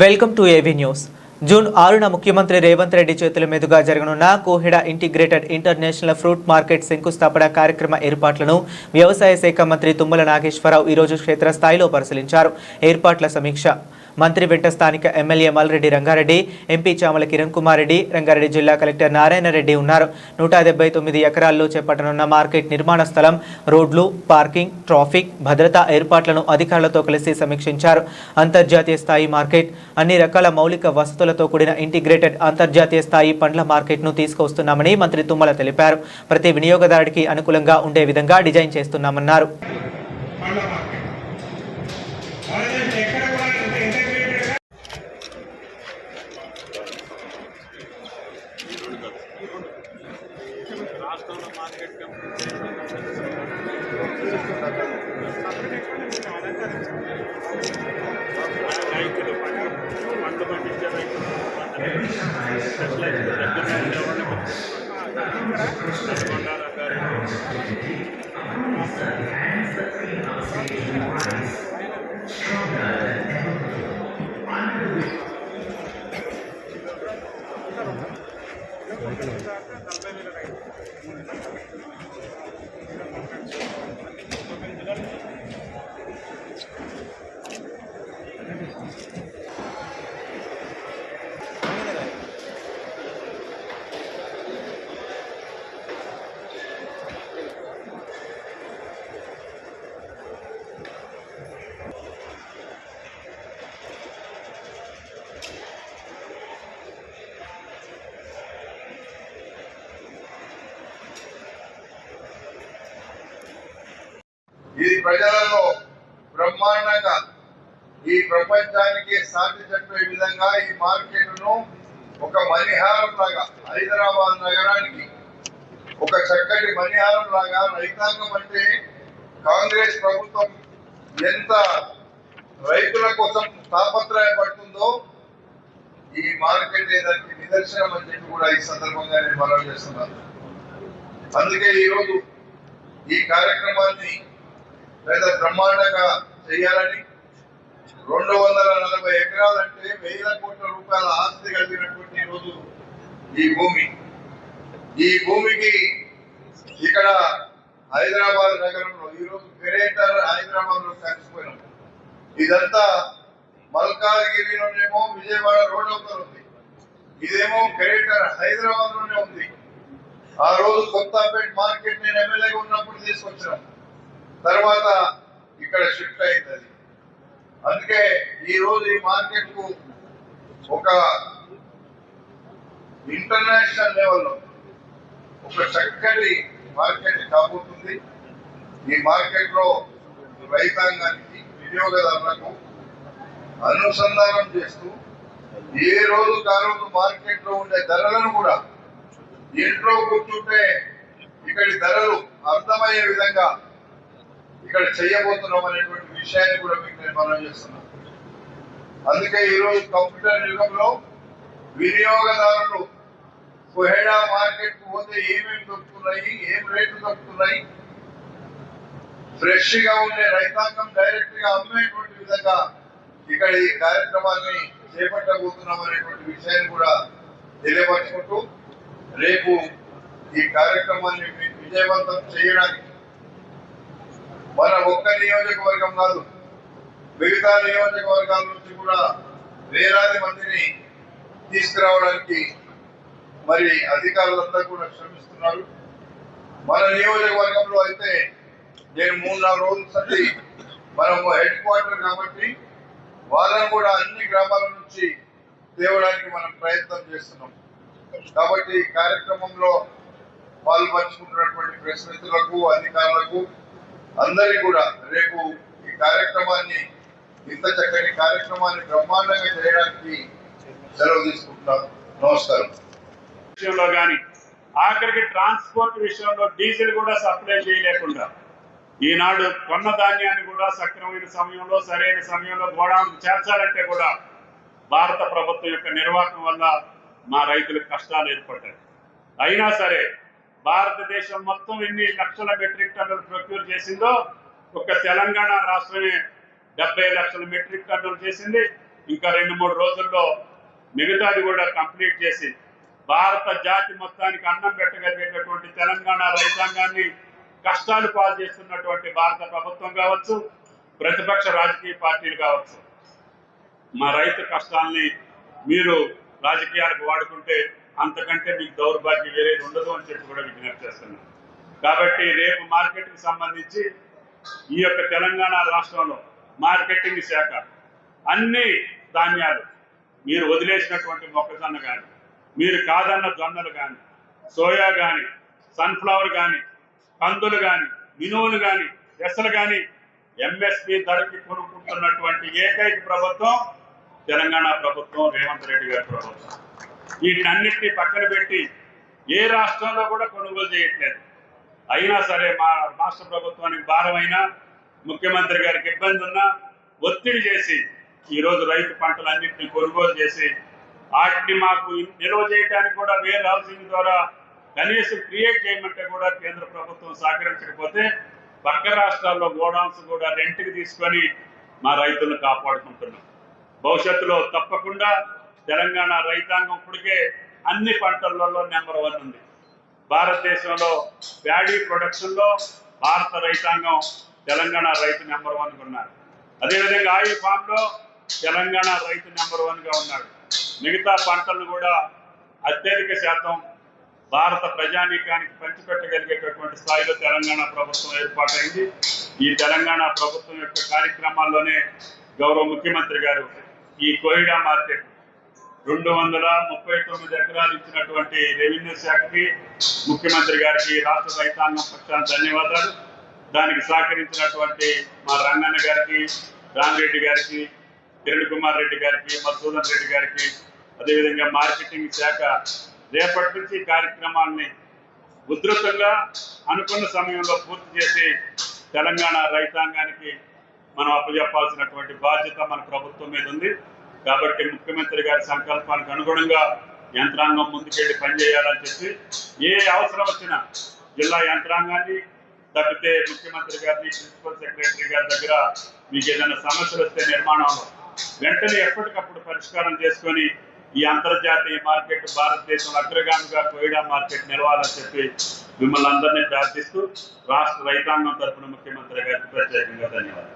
Welcome to AV news. June 6న ముఖ్యమంత్రి రేవంత్ రెడ్డి చేతుల మీదుగా జరగనున్న Koheda integrated international fruit market శంకుస్థాపన కార్యక్రమ ఏర్పాట్లను వ్యవసాయ శాఖ మంత్రి తుమ్మల నాగేశ్వరరావు ఈరోజు క్షేత్రస్థాయిలో పరిశీలించారు. ఏర్పాట్ల సమీక్ష మంత్రి వెంట స్థానిక ఎమ్మెల్యే మల్రెడ్డి రంగారెడ్డి, ఎంపీ చామల కిరణ్ కుమార్ రెడ్డి, రంగారెడ్డి జిల్లా కలెక్టర్ నారాయణ రెడ్డి ఉన్నారు. 179 ఎకరాల్లో చేపట్టనున్న మార్కెట్ నిర్మాణ స్థలం, రోడ్లు, పార్కింగ్, ట్రాఫిక్, భద్రతా ఏర్పాట్లను అధికారులతో కలిసి సమీక్షించారు. అంతర్జాతీయ స్థాయి మార్కెట్, అన్ని రకాల మౌలిక వసతులతో కూడిన ఇంటిగ్రేటెడ్ అంతర్జాతీయ స్థాయి పండ్ల మార్కెట్ను తీసుకొస్తున్నామని మంత్రి తుమ్మల తెలిపారు. ప్రతి వినియోగదారుడికి అనుకూలంగా ఉండే విధంగా డిజైన్ చేస్తున్నామన్నారు. రాష్ట్రంలో మార్కెట్ రైతులు పంట పండించే రైతులు ఇది ప్రజలలో బ్రహ్మాండంగా ఈ ప్రపంచానికి సాటి చెప్పే విధంగా ఈ మార్కెట్ను ఒక మణిహారం లాగా హైదరాబాద్ నగరానికి ఒక చక్కటి మణిహారం లాగా రైతాంగం అంటే కాంగ్రెస్ ప్రభుత్వం ఎంత రైతుల కోసం తాపత్రయపడుతుందో ఈ మార్కెట్ దానికి నిదర్శనం అని చెప్పి కూడా ఈ సందర్భంగా నేను మనవి చేస్తున్నాను. అందుకే ఈరోజు ఈ కార్యక్రమాన్ని లేదా బ్రహ్మాండంగా చేయాలని 240 ఎకరాలంటే 1000 కోట్ల రూపాయల ఆస్తి కలిగినటువంటి ఈరోజు ఈ భూమికి ఇక్కడ హైదరాబాద్ నగరంలో ఈరోజు గ్రేటర్ హైదరాబాద్ లో కలిసిపోయినాం. ఇదంతా మల్కాజ్గిరిలోనేమో విజయవాడ రోడ్ అవతల ఉంది, ఇదేమో గ్రేటర్ హైదరాబాద్ లోనే ఉంది. ఆ రోజు కొత్తపేట మార్కెట్ నేను ఎమ్మెల్యేగా ఉన్నప్పుడు తీసుకొచ్చాం, తర్వాత ఇక్కడ షిఫ్ట్ అయింది. అందుకే ఈ రోజు ఈ మార్కెట్ కు ఒక ఇంటర్నేషనల్ లెవెల్లో ఒక చక్కటి మార్కెట్ కాబోతుంది. ఈ మార్కెట్ లో రైతాంగానికి వినియోగదారులకు అనుసంధానం చేస్తూ ఏ రోజు ఆ రోజు మార్కెట్ లో ఉండే ధరలను కూడా ఇంట్లో కూర్చుంటే ఇక్కడి ధరలు అర్థమయ్యే విధంగా ఇక్కడ చేయబోతున్నాం అనేటువంటి విషయాన్ని కూడా మీకు నేను మనం చేస్తున్నాను. అందుకే ఈరోజు కంప్యూటర్ యుగంలో వినియోగదారులు కోహెడా మార్కెట్ కు పోతే ఏమేమి దొరుకుతున్నాయి, ఏం రేట్లు దొరుకుతున్నాయి, ఫ్రెష్ గా ఉండే రైతాంగం డైరెక్ట్ గా అమ్మేటువంటి విధంగా ఇక్కడ ఈ కార్యక్రమాన్ని చేపట్టబోతున్నాం అనేటువంటి విషయాన్ని కూడా తెలియపరుచుకుంటూ రేపు ఈ కార్యక్రమాన్ని విజయవంతం చేయడానికి మన ఒక్క నియోజకవర్గం కాదు, మిగతా నియోజకవర్గాల నుంచి కూడా వేలాది మందిని తీసుకురావడానికి మరి అధికారులంతా కూడా శ్రమిస్తున్నారు. మన నియోజకవర్గంలో అయితే నేను 3-4 రోజుల సంది మనము హెడ్ క్వార్టర్ కాబట్టి వాళ్ళని కూడా అన్ని గ్రామాల నుంచి తేవడానికి మనం ప్రయత్నం చేస్తున్నాం. కాబట్టి ఈ కార్యక్రమంలో పాల్పంచుకుంటున్నటువంటి ప్రెస్ మిత్రులకు, అధికారులకు అందరికీ కూడా రేపు ఈ కార్యక్రమాన్ని, ఇంత చక్కటి కార్యక్రమాన్ని బ్రహ్మాండంగా చేయడానికి సెలవు తీసుకుంటున్నాను. నమస్కారం. విషయంలో కానీ ఆఖరికి ట్రాన్స్పోర్ట్ విషయంలో డీజిల్ కూడా సప్లై చేయలేకుండా ఈనాడు కొన్న ధాన్యాన్ని కూడా సక్రమైన సమయంలో సరైన సమయంలో గోడౌన్కు చేర్చాలంటే కూడా భారత ప్రభుత్వం యొక్క నిర్వాహకం వల్ల మా రైతులకు కష్టాలు ఏర్పడ్డాయి. అయినా సరే భారతదేశం మొత్తం ఎన్ని లక్షల మెట్రిక్ టన్నులు ప్రొక్యూర్ చేసిందో ఒక తెలంగాణ రాష్ట్రమే 70 లక్షల మెట్రిక్ టన్నులు చేసింది. ఇంకా 2-3 రోజుల్లో మిగతాది కూడా కంప్లీట్ చేసి భారత జాతి మొత్తానికి అన్నం పెట్టగలిగేటటువంటి తెలంగాణ రైతాంగాన్ని కష్టాలు పాలు చేస్తున్నటువంటి భారత ప్రభుత్వం కావచ్చు, ప్రతిపక్ష రాజకీయ పార్టీలు కావచ్చు, మా రైతు కష్టాలని మీరు రాజకీయాలకు వాడుకుంటే అంతకంటే మీకు దౌర్భాగ్యం వేరేది ఉండదు అని చెప్పి కూడా విజ్ఞప్తి చేస్తున్నాం. కాబట్టి రేపు మార్కెట్కి సంబంధించి ఈ యొక్క తెలంగాణ రాష్ట్రంలో మార్కెటింగ్ శాఖ అన్ని ధాన్యాలు, మీరు వదిలేసినటువంటి మొక్కజొన్న కానీ, మీరు కాదన్న జొన్నలు కానీ, సోయా కానీ, సన్ఫ్లవర్ కానీ, కందులు కానీ, మినువులు కానీ, పెసలు కానీ ఎంఎస్పి ధరకి కొనుక్కుంటున్నటువంటి ఏకైక ప్రభుత్వం తెలంగాణ ప్రభుత్వం, రేవంత్ రెడ్డి గారి ప్రభుత్వం. వీటన్నిటిని పక్కన పెట్టి ఏ రాష్ట్రంలో కూడా కొనుగోలు చేయట్లేదు. అయినా సరే మా రాష్ట్ర ప్రభుత్వానికి భారమైనా, ముఖ్యమంత్రి గారికి ఇబ్బంది ఉన్నా ఒత్తిడి చేసి ఈరోజు రైతు పంటలన్నింటినీ కొనుగోలు చేసి వాటిని మాకు నిల్వ చేయడానికి కూడా వేర్ హౌసింగ్ ద్వారా కనీసం క్రియేట్ చేయమంటే కూడా కేంద్ర ప్రభుత్వం సహకరించకపోతే పక్క రాష్ట్రాల్లో గోడౌన్స్ కూడా రెంట్కి తీసుకొని మా రైతులను కాపాడుకుంటున్నాం. భవిష్యత్తులో తప్పకుండా తెలంగాణ రైతాంగం ఇప్పటికే అన్ని పంటలలో నెంబర్ 1 ఉంది. భారతదేశంలో ప్యాడీ ప్రొడక్షన్లో భారత రైతాంగం తెలంగాణ రైతు నెంబర్ 1గా ఉన్నారు. అదేవిధంగా ఆయిల్ ఫామ్లో తెలంగాణ రైతు నెంబర్ 1గా ఉన్నాడు. మిగతా పంటలను కూడా అత్యధిక శాతం భారత ప్రజానీకానికి పంచిపెట్టగలిగేటటువంటి స్థాయిలో తెలంగాణ ప్రభుత్వం ఏర్పాటైంది. ఈ తెలంగాణ ప్రభుత్వం యొక్క కార్యక్రమాల్లోనే గౌరవ ముఖ్యమంత్రి గారు ఈ కోయిడా మార్కెట్ 239 ఎకరాలు ఇచ్చినటువంటి రెవెన్యూ శాఖకి, ముఖ్యమంత్రి గారికి, రాష్ట్ర రైతాంగం పక్షాన ధన్యవాదాలు. దానికి సహకరించినటువంటి మా రంగన్న గారికి, రామిరెడ్డి గారికి, కిరణ్ కుమార్ రెడ్డి గారికి, మధుసూదన్ రెడ్డి గారికి, అదేవిధంగా మార్కెటింగ్ శాఖ రేపటి నుంచి కార్యక్రమాన్ని ఉధృతంగా అనుకున్న సమయంలో పూర్తి చేసి తెలంగాణ రైతాంగానికి మనం అప్పచెప్పాల్సినటువంటి బాధ్యత మన ప్రభుత్వం మీద ఉంది. కాబట్టి ముఖ్యమంత్రి గారి సంకల్పానికి అనుగుణంగా యంత్రాంగం ముందుకెళ్ళి పనిచేయాలని చెప్పి ఏ అవసరం వచ్చినా జిల్లా యంత్రాంగాన్ని తప్పితే ముఖ్యమంత్రి గారిని, ప్రిన్సిపల్ సెక్రటరీ గారి దగ్గర మీకు ఏదైనా సమస్యలు వస్తే నిర్మాణంలో వెంటనే ఎప్పటికప్పుడు పరిష్కారం చేసుకొని ఈ అంతర్జాతీయ మార్కెట్ భారతదేశంలో అగ్రగామిగా కోయిడా మార్కెట్ నిలవాలని చెప్పి మిమ్మల్ని అందరినీ ప్రార్థిస్తూ రాష్ట్ర రైతాంగం తరఫున ముఖ్యమంత్రి గారికి ప్రత్యేకంగా ధన్యవాదాలు.